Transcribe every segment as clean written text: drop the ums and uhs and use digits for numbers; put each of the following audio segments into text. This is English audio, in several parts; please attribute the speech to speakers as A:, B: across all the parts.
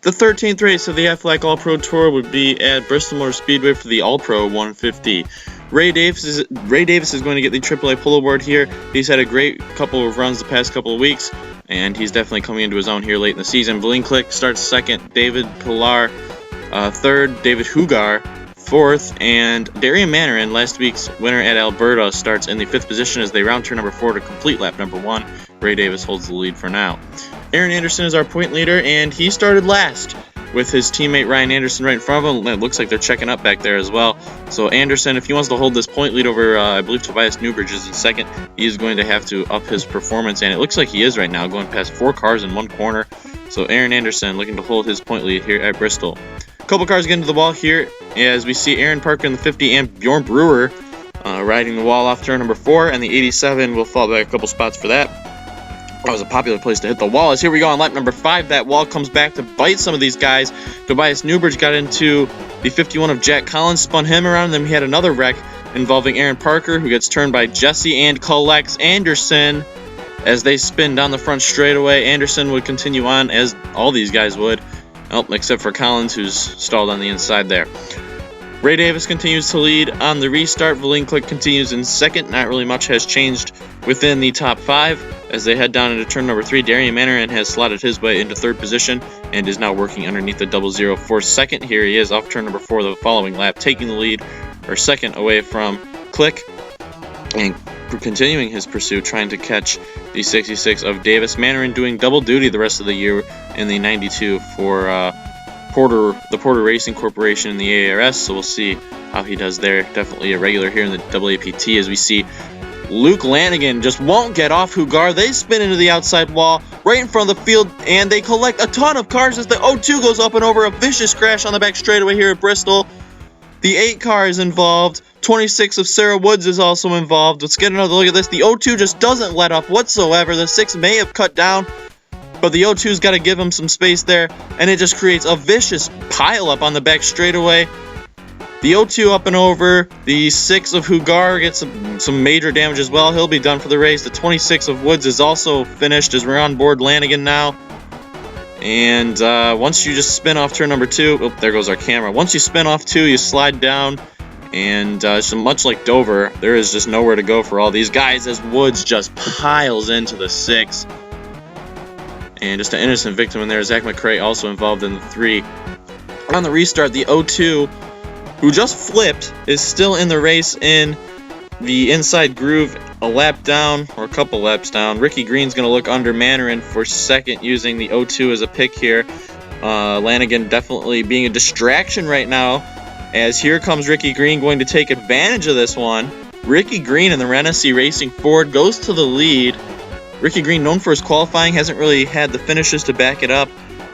A: The 13th race of the Aflac All Pro Tour would be at Bristol Motor Speedway for the All Pro 150. Ray Davis is going to get the AAA pull award here. He's had a great couple of runs the past couple of weeks, and he's definitely coming into his own here late in the season. Valine Click starts second, David Pilar third, David Hugar fourth, and Darian Manarin, last week's winner at Alberta, starts in the fifth position as they round turn number 4 to complete lap number 1. Ray Davis holds the lead for now. Aaron Anderson is our point leader, and he started last with his teammate Ryan Anderson right in front of him. It looks like they're checking up back there as well. So Anderson, if he wants to hold this point lead over, I believe Tobias Newbridge is in second, he is going to have to up his performance, and it looks like he is right now, going past 4 cars in one corner. So Aaron Anderson looking to hold his point lead here at Bristol. A couple cars get into the wall here as we see Aaron Parker in the 50 and Bjorn Brewer riding the wall off turn number 4, and the 87 will fall back a couple spots for that. That was a popular place to hit the wall. As here we go on lap number 5, that wall comes back to bite some of these guys. Tobias Newbridge got into the 51 of Jack Collins, spun him around, and then we had another wreck involving Aaron Parker, who gets turned by Jesse and Collex Anderson as they spin down the front straightaway. Anderson would continue on, as all these guys would, except for Collins, who's stalled on the inside there. Ray Davis continues to lead on the restart. Valine Click continues in second. Not really much has changed within the top 5. As they head down into turn number 3, Darian Manarin has slotted his way into third position and is now working underneath the 0-0 for second. Here he is off turn number 4 the following lap, taking the lead, or second, away from Click, and continuing his pursuit, trying to catch the 66 of Davis. Manarin doing double duty the rest of the year in the 92 for the Porter Racing Corporation in the AARS, so we'll see how he does there. Definitely a regular here in the AAPT, as we see Luke Lanigan just won't get off Hugar. They spin into the outside wall right in front of the field, and they collect a ton of cars as the 02 goes up and over. A vicious crash on the back straightaway here at Bristol. The 8 car is involved. 26 of Sarah Woods is also involved. Let's get another look at this. The 02 just doesn't let up whatsoever. The 6 may have cut down, but the 02's got to give him some space there, and it just creates a vicious pile-up on the back straightaway. The 02 up and over. The 6 of Hugar gets some major damage as well. He'll be done for the race. The 26 of Woods is also finished as we're on board Lanigan now. And once you just spin off turn number 2, oh, there goes our camera. Once you spin off 2, you slide down, and so much like Dover, there is just nowhere to go for all these guys as Woods just piles into the 6. And just an innocent victim in there. Zach McCrae also involved in the 3. On the restart, the 02, who just flipped, is still in the race in the inside groove, a lap down, or a couple laps down. Ricky Green's going to look under Manarin for second, using the 02 as a pick here. Lanigan definitely being a distraction right now, as here comes Ricky Green going to take advantage of this one. Ricky Green in the Renesee Racing Ford goes to the lead. Ricky Green, known for his qualifying, hasn't really had the finishes to back it up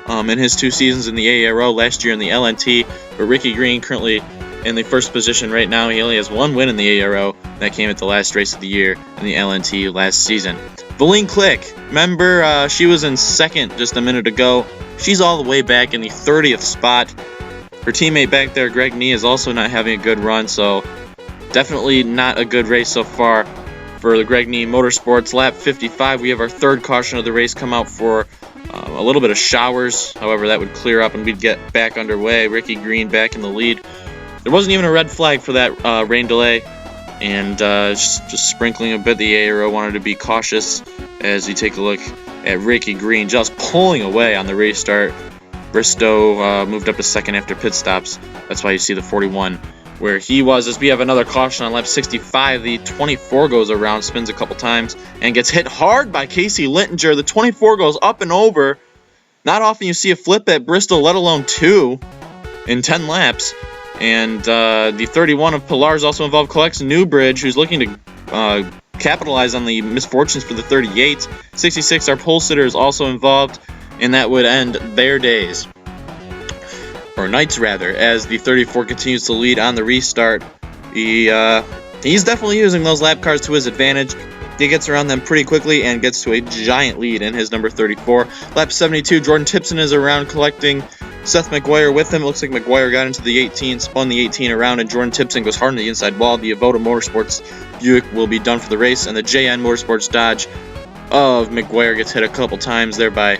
A: in his 2 seasons in the AARO, last year in the LNT, but Ricky Green currently in the first position right now. He only has 1 win in the AARO. That came at the last race of the year in the LNT last season. Valine Click, remember she was in second just a minute ago. She's all the way back in the 30th spot. Her teammate back there, Greg Nee, is also not having a good run, so definitely not a good race so far for the Greg Nee Motorsports. Lap 55, we have our 3rd caution of the race come out for a little bit of showers. However, that would clear up and we'd get back underway. Ricky Green back in the lead. There wasn't even a red flag for that rain delay, and just sprinkling a bit. The AARO wanted to be cautious as you take a look at Ricky Green just pulling away on the restart. Bristow moved up to second after pit stops. That's why you see the 41 where he was. As we have another caution on lap 65, the 24 goes around, spins a couple times, and gets hit hard by Casey Littinger. The 24 goes up and over. Not often you see a flip at Bristol, let alone 2 in 10 laps. And the 31 of Pilar is also involved. Collex Newbridge, who's looking to capitalize on the misfortunes for the 38. 66, our pole sitter, is also involved, and that would end their days. Or nights, rather, as the 34 continues to lead on the restart. He's definitely using those lap cars to his advantage. He gets around them pretty quickly and gets to a giant lead in his number 34. Lap 72, Jordan Tipson is around collecting Seth McGuire with him. It looks like McGuire got into the 18, spun the 18 around, and Jordan Tipson goes hard on the inside wall. The Avoda Motorsports Buick will be done for the race, and the JN Motorsports Dodge of McGuire gets hit a couple times there by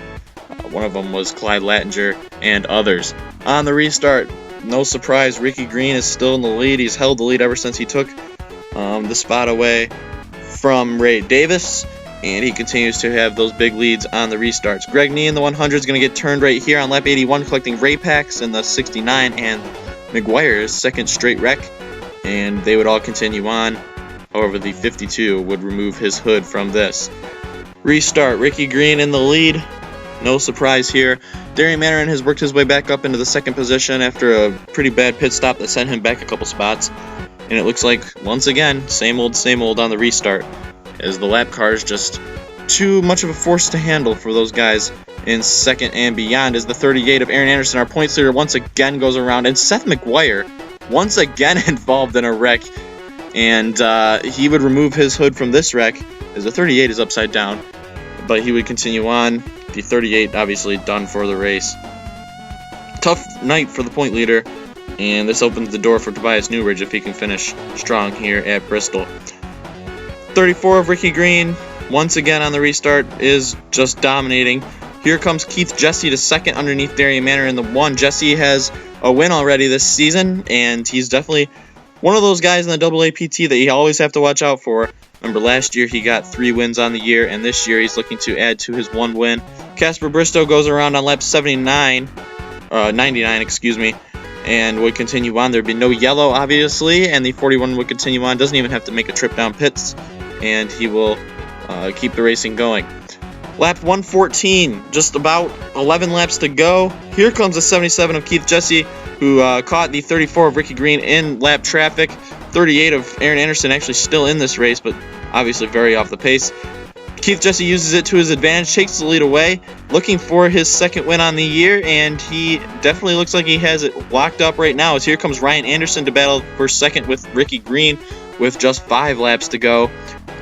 A: One of them was Clyde Lattinger and others. On the restart, no surprise, Ricky Green is still in the lead. He's held the lead ever since he took the spot away from Ray Davis, and he continues to have those big leads on the restarts. Greg Nee in the 100 is going to get turned right here on lap 81, collecting Ray Pax in the 69 and McGuire's second straight wreck, and they would all continue on. However, the 52 would remove his hood from this. Restart, Ricky Green in the lead. No surprise here. Darian Manarin has worked his way back up into the second position after a pretty bad pit stop that sent him back a couple spots. And it looks like, once again, same old on the restart, as the lap car is just too much of a force to handle for those guys in second and beyond, as the 38 of Aaron Anderson, our points leader, once again goes around, and Seth McGuire once again involved in a wreck, and he would remove his hood from this wreck, as the 38 is upside down, but he would continue on. The 38 obviously done for the race. Tough night for the point leader, and this opens the door for Tobias Newbridge if he can finish strong here at Bristol. 34 of Ricky Green, once again on the restart, is just dominating. Here comes Keith Jesse to second underneath Darian Manor in the 1. Jesse has a win already this season, and he's definitely one of those guys in the AAPT that you always have to watch out for. Remember, last year he got 3 wins on the year, and this year he's looking to add to his 1 win. Casper Bristow goes around on lap 99, and would continue on. There'd be no yellow, obviously, and the 41 would continue on. Doesn't even have to make a trip down pits, and he will keep the racing going. Lap 114, just about 11 laps to go. Here comes the 77 of Keith Jesse, who caught the 34 of Ricky Green in lap traffic. 38 of Aaron Anderson actually still in this race, but obviously very off the pace. Keith Jesse uses it to his advantage, takes the lead away, looking for his second win on the year, and he definitely looks like he has it locked up right now, as here comes Ryan Anderson to battle for second with Ricky Green with just 5 laps to go.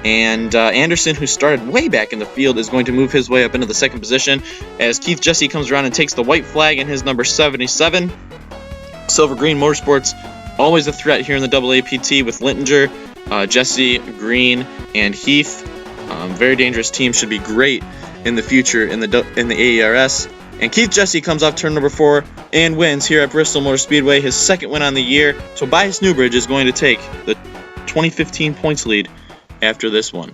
A: And Anderson, who started way back in the field, is going to move his way up into the second position as Keith Jesse comes around and takes the white flag in his number 77. Silver Green Motorsports, always a threat here in the AAPT with Littinger, Jesse, Green, and Heath. Very dangerous team, should be great in the future in the AARS. And Keith Jesse comes off turn number 4 and wins here at Bristol Motor Speedway, his second win on the year. Tobias Newbridge is going to take the 2015 points lead after this one.